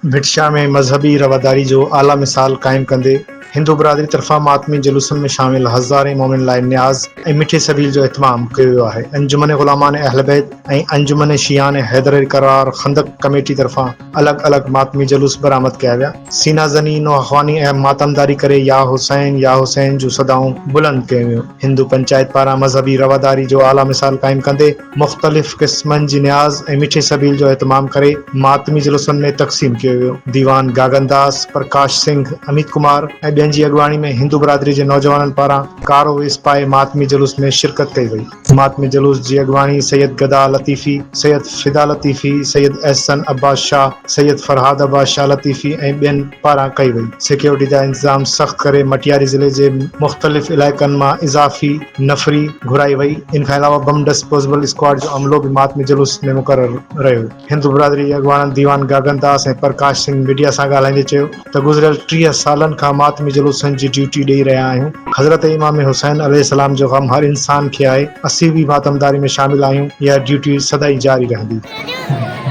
भिटशा में मजहबी रवादारी जो आला मिसाल कायम कंदे हिंदू बरादरी तरफ़ा मातमी जुलूसनि में शामिल हज़ारे मोमिन लाइ न्याज़ ऐं मिठे सबील जो इत्माम कयो वियो आहे। अंजुमन गुलामान अहल बैत ऐं अंजुमन शियान हैदर करार खंदक कमेटी तरफ़ां अलॻि अलॻि मातमी जुलूस बरामद कया विया। सीना ज़नी नौअख़वानी ऐं मातमदारी करे या हुसैन जूं सदाऊं बुलंद कयूं वियूं। हिंदू पंचायत पारां मजहबी रवादारी जो आला मिसाल कायम कंदे मुख़्तलिफ़ क़िस्मनि जी न्याज़ ऐं मिठे सबील जो इत्माम करे मातमी जुलूसनि में तक़सीम कयो वियो। दीवान गागनदास, प्रकाश सिंह, अमित कुमार ऐं ॿियनि जी अॻुवाणी में हिंदू बरादरी जे नौजवाननि पारां कारो वेस पाए मातमी जुलूस में शिरकत कई वई। मातमी जुलूस जी अॻुवाणी सैयद गदा लतीफ़ी, सैयद फिदा लतीफ़ी, सैयद एहसन अब्बास शाह, सैयद फरहाद अब्बास शाह लतीफ़ी ऐं ॿियनि पारां कई वई। सिक्योरिटी जा इंतज़ाम सख़्त करे मटियारी ज़िले जे मुख़्तलिफ़ इलाइक़नि मां इज़ाफ़ी नफ़री घुराई वई। इन खां अलावा बम डिस्पोज़ल स्क्वाड जो अमलो बि मातमी जुलूस में मुक़ररु रहियो। हिंदू बरादरी जे अॻुवाणनि दीवान गागनदास ऐं प्रकाश सिंह मीडिया सां ॻाल्हाईंदे चयो त गुज़िरियल 30 सालनि खां मातमी जुलूसनि जी ड्यूटी ॾेई रहिया आहियूं। हज़रत इमाम हुसैन अलैहिस्सलाम जो ग़म हर इंसान खे आहे। असीं बि मातमदारी में शामिल आहियूं। इहा ड्यूटी सदाई जारी रहंदी।